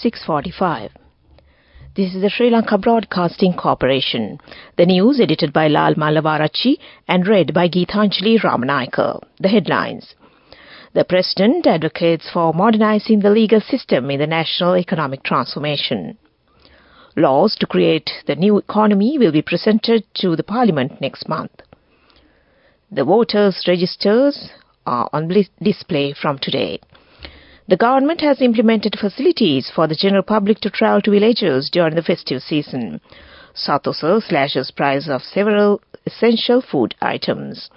6:45. This is the Sri Lanka Broadcasting Corporation. The news edited by Lal Mallavarachchi and read by Geethanjali Ramanayaka. The headlines. The President advocates for modernizing the legal system in the national economic transformation. Laws to create the new economy will be presented to the Parliament next month. The voters' registers are on display from today. The government has implemented facilities for the general public to travel to villages during the festive season. Sathosa slashes price of several essential food items.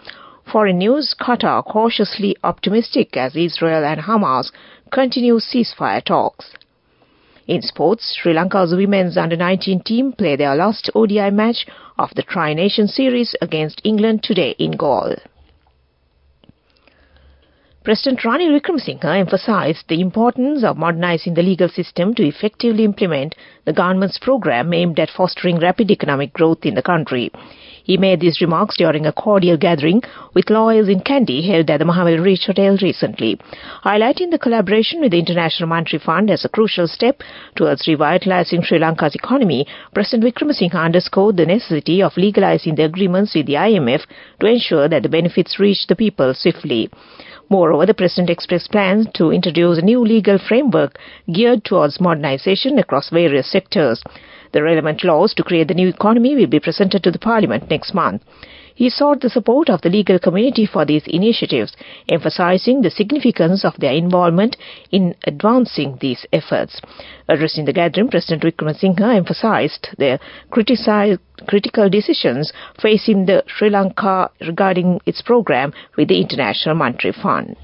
Foreign news, Qatar cautiously optimistic as Israel and Hamas continue ceasefire talks. In sports, Sri Lanka's women's under-19 team play their last ODI match of the Tri-Nation Series against England today in Galle. President Ranil Wickremesinghe emphasized the importance of modernizing the legal system to effectively implement the government's program aimed at fostering rapid economic growth in the country. He made these remarks during a cordial gathering with lawyers in Kandy held at the Mahavira Reach Hotel recently, highlighting the collaboration with the International Monetary Fund as a crucial step towards revitalizing Sri Lanka's economy. President Wickremesinghe underscored the necessity of legalizing the agreements with the IMF to ensure that the benefits reach the people swiftly. Moreover, the President expressed plans to introduce a new legal framework geared towards modernization across various sectors. The relevant laws to create the new economy will be presented to the Parliament next month. He sought the support of the legal community for these initiatives, emphasizing the significance of their involvement in advancing these efforts. Addressing the gathering, President Wickremesinghe emphasized the critical decisions facing the Sri Lanka regarding its program with the International Monetary Fund.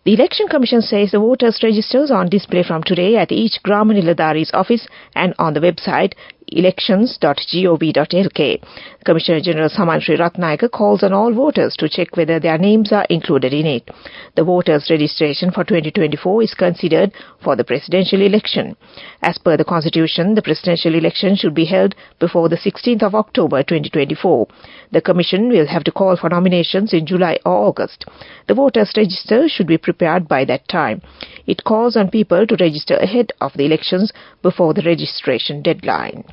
The Election Commission says the voters' registers are on display from today at each Grama Niladhari's office and on the website elections.gov.lk. Commissioner General Samantri Ratnayaka calls on all voters to check whether their names are included in it. The voters' registration for 2024 is considered for the presidential election. As per the Constitution, the presidential election should be held before the 16th of October 2024. The Commission will have to call for nominations in July or August. The voters' register should be prepared by that time. It calls on people to register ahead of the elections before the registration deadline.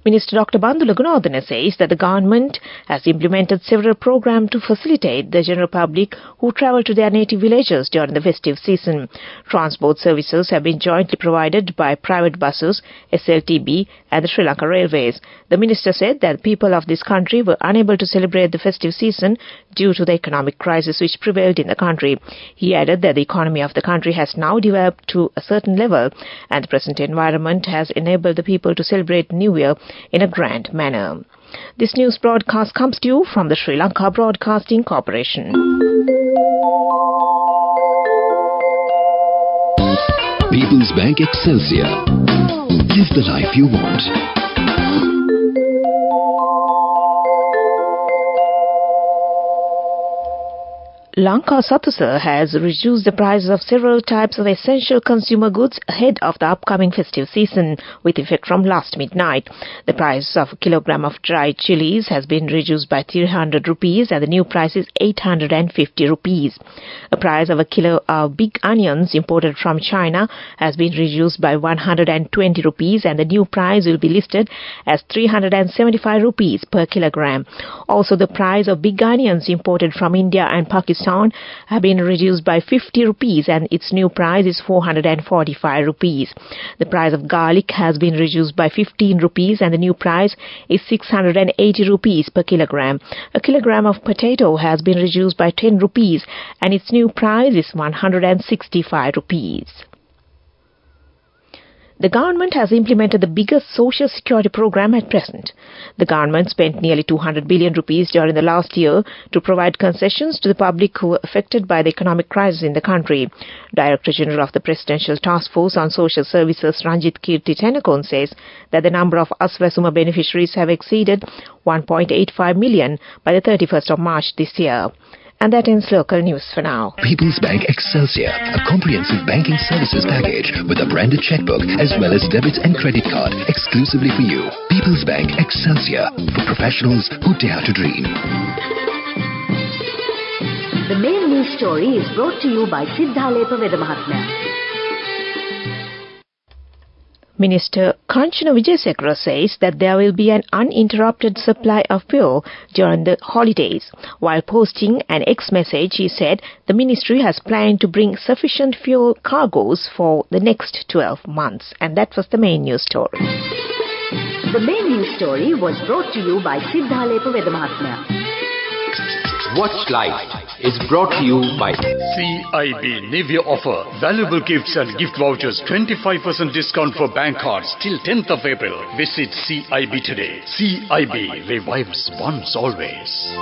Minister Dr. Bandula Gunawardena says that the government has implemented several programs to facilitate the general public who travel to their native villages during the festive season. Transport services have been jointly provided by private buses, SLTB and the Sri Lanka Railways. The minister said that people of this country were unable to celebrate the festive season due to the economic crisis which prevailed in the country. He added that the economy of the country has now developed to a certain level and the present environment has enabled the people to celebrate New Year in a grand manner. This news broadcast comes to you from the Sri Lanka Broadcasting Corporation. People's Bank Excelsior. Live the life you want. Lanka Sathosa has reduced the prices of several types of essential consumer goods ahead of the upcoming festive season, with effect from last midnight. The price of a kilogram of dried chilies has been reduced by 300 rupees and the new price is 850 rupees. The price of a kilo of big onions imported from China has been reduced by 120 rupees and the new price will be listed as 375 rupees per kilogram. Also, the price of big onions imported from India and Pakistan have been reduced by 50 rupees and its new price is 445 rupees. The price of garlic has been reduced by 15 rupees and the new price is 680 rupees per kilogram. A kilogram of potato has been reduced by 10 rupees and its new price is 165 rupees. The government has implemented the biggest social security program at present. The government spent nearly 200 billion rupees during the last year to provide concessions to the public who were affected by the economic crisis in the country. Director General of the Presidential Task Force on Social Services, Ranjit Kirti Tenakon, says that the number of Aswasuma beneficiaries have exceeded 1.85 million by the 31st of March this year. And that ends local news for now. People's Bank Excelsior, a comprehensive banking services package with a branded checkbook as well as debit and credit card exclusively for you. People's Bank Excelsior, for professionals who dare to dream. The main news story is brought to you by Sinhala Veda Mahatmya. Minister Kanchana Wijesekara says that there will be an uninterrupted supply of fuel during the holidays. While posting an X message, he said the ministry has planned to bring sufficient fuel cargoes for the next 12 months. And that was the main news story. The main news story was brought to you by Sinhala Mahatmya. Watch Live is brought to you by CIB New Year offer. Valuable gifts and gift vouchers. 25% discount for bank cards till 10th of April. Visit CIB today. CIB revives once always.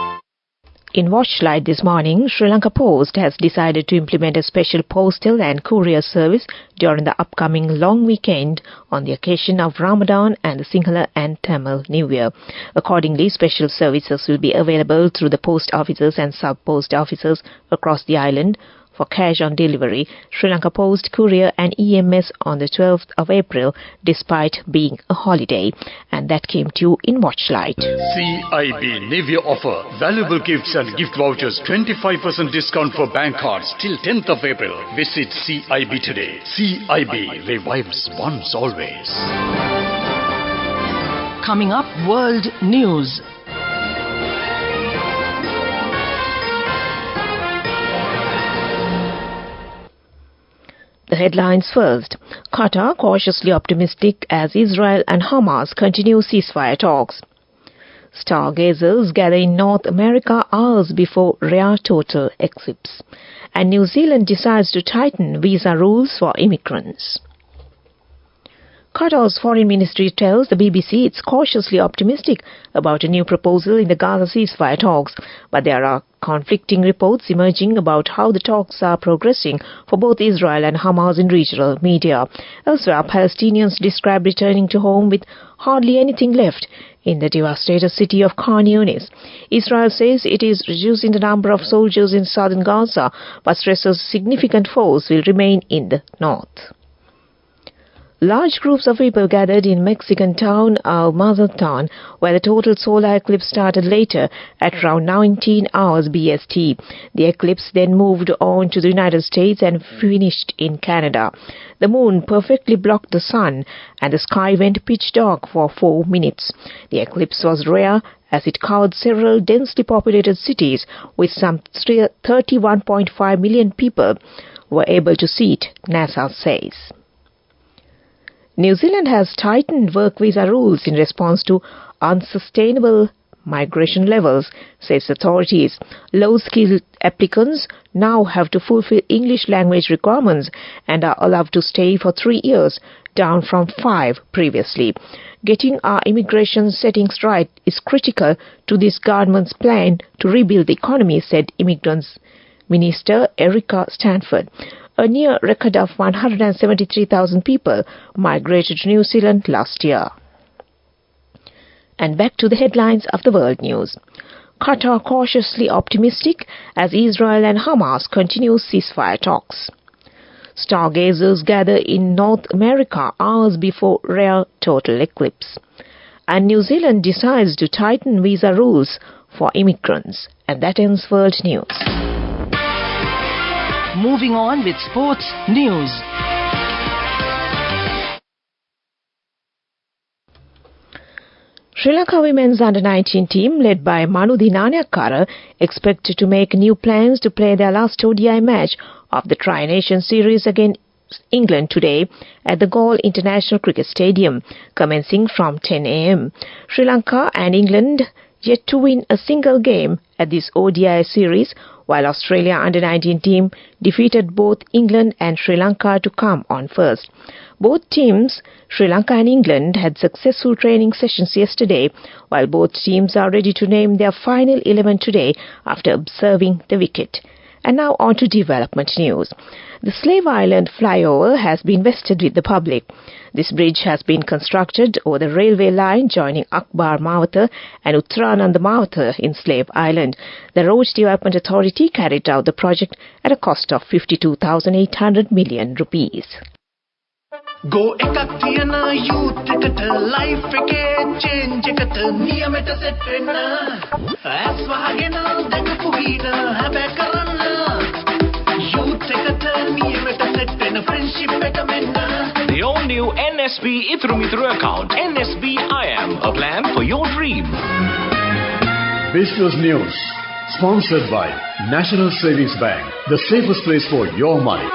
In Watchlight this morning, Sri Lanka Post has decided to implement a special postal and courier service during the upcoming long weekend on the occasion of Ramadan and the Sinhala and Tamil New Year. Accordingly, special services will be available through the post offices and sub-post offices across the island for cash on delivery, Sri Lanka Post, Courier and EMS on the 12th of April, despite being a holiday. And that came to you in Watchlight. CIB New Year offer. Valuable gifts and gift vouchers. 25% discount for bank cards till 10th of April. Visit CIB today. CIB revives once always. Coming up, World News. The headlines first. Qatar cautiously optimistic as Israel and Hamas continue ceasefire talks. Stargazers gather in North America hours before rare total eclipse. And New Zealand decides to tighten visa rules for immigrants. Qatar's foreign ministry tells the BBC it's cautiously optimistic about a new proposal in the Gaza ceasefire talks, but there are conflicting reports emerging about how the talks are progressing for both Israel and Hamas in regional media. Elsewhere, Palestinians describe returning to home with hardly anything left in the devastated city of Khan Yunis. Israel says it is reducing the number of soldiers in southern Gaza, but stresses significant force will remain in the north. Large groups of people gathered in Mexican town Mazatlan, where the total solar eclipse started later at around 19 hours BST. The eclipse then moved on to the United States and finished in Canada. The moon perfectly blocked the sun, and the sky went pitch dark for 4 minutes. The eclipse was rare as it covered several densely populated cities, with some 31.5 million people were able to see it, NASA says. New Zealand has tightened work visa rules in response to unsustainable migration levels, says authorities. Low-skilled applicants now have to fulfill English language requirements and are allowed to stay for 3 years, down from 5 previously. Getting our immigration settings right is critical to this government's plan to rebuild the economy, said Immigrants Minister Erica Stanford. A near record of 173,000 people migrated to New Zealand last year. And back to the headlines of the world news. Qatar cautiously optimistic as Israel and Hamas continue ceasefire talks. Stargazers gather in North America hours before rare total eclipse. And New Zealand decides to tighten visa rules for immigrants. And that ends world news. Moving on with sports news. Sri Lanka women's under-19 team led by Manu Dinanayakkara expected to make new plans to play their last ODI match of the Tri-Nation Series against England today at the Galle International Cricket Stadium, commencing from 10 a.m. Sri Lanka and England yet to win a single game at this ODI series, while Australia under-19 team defeated both England and Sri Lanka to come on first. Both teams, Sri Lanka and England, had successful training sessions yesterday, while both teams are ready to name their final 11 today after observing the wicket. And now on to development news. The Slave Island flyover has been vested with the public. This bridge has been constructed over the railway line joining Akbar Mawatha and Uttarananda Mawatha in Slave Island. The Road Development Authority carried out the project at a cost of 52,800 million rupees. Go ekak thiyana youth eකට life එකේ change එකට නියමෙට set වෙන්න as වහගෙන දැකපු හින හැබැ කරන්න youth එකට නියමෙට set වෙන friendship එක මෙන්න. The all-new all-new NSB Ithumitru account, NSB IM, a plan for your dream. Business News, sponsored by National Savings Bank, the safest place for your money.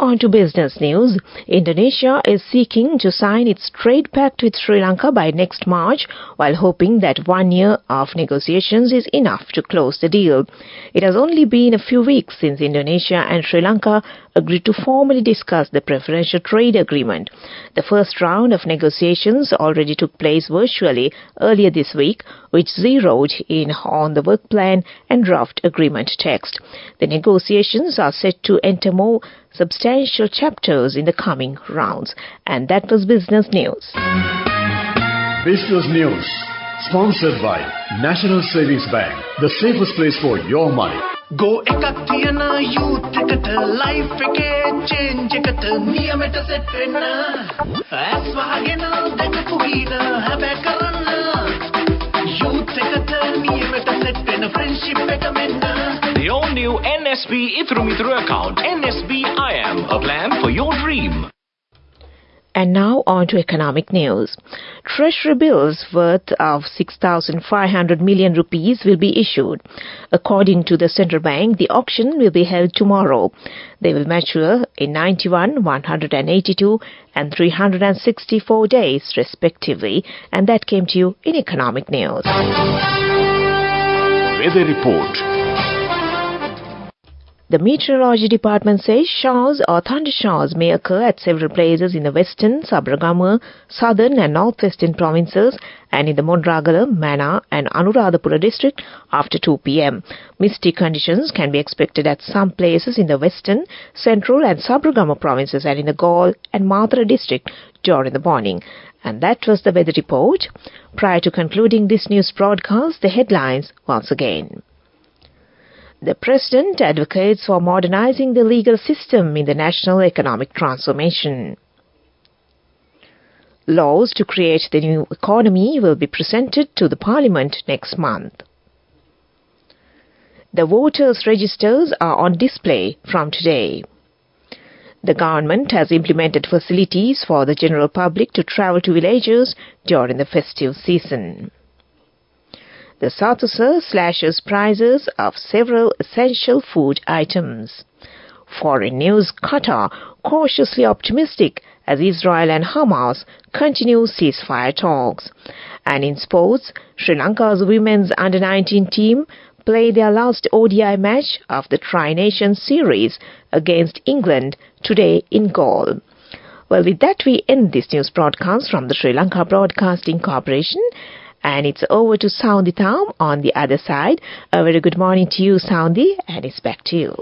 On to business news. Indonesia is seeking to sign its trade pact with Sri Lanka by next March, while hoping that 1 year of negotiations is enough to close the deal. It has only been a few weeks since Indonesia and Sri Lanka agreed to formally discuss the preferential trade agreement. The first round of negotiations already took place virtually earlier this week, which zeroed in on the work plan and draft agreement text. The negotiations are set to enter more substantial chapters in the coming rounds. And that was business news. Business News, sponsored by National Savings Bank, the safest place for your money. Go ekak thiyana youth ekata life ekේ change ekata niyameta set wenna as wahagena dakapu hina habe karanna youth ekata niyameta set wenna friendship එක menna. The all-new NSB Ithumitru account, NSB IM, a plan for your dream. And now on to economic news. Treasury bills worth of 6,500 million rupees will be issued. According to the central bank, the auction will be held tomorrow. They will mature in 91, 182 and 364 days respectively. And that came to you in economic news. Weather report. The meteorology department says showers or thundershowers may occur at several places in the western, Sabaragama, southern and northwestern provinces and in the Mondragala, Mana and Anuradhapura district after 2 p.m. Misty conditions can be expected at some places in the western, central and Sabaragama provinces and in the Galle and Mathura district during the morning. And that was the weather report. Prior to concluding this news broadcast, the headlines once again. The President advocates for modernizing the legal system in the national economic transformation. Laws to create the new economy will be presented to the Parliament next month. The voters' registers are on display from today. The government has implemented facilities for the general public to travel to villages during the festive season. The Satusar slashes prices of several essential food items. Foreign news: Qatar cautiously optimistic as Israel and Hamas continue ceasefire talks. And in sports, Sri Lanka's women's under-19 team play their last ODI match of the Tri-Nation Series against England today in Galle. Well, with that we end this news broadcast from the Sri Lanka Broadcasting Corporation. And it's over to Saundi Tham on the other side. A very good morning to you, Saundi, and it's back to you.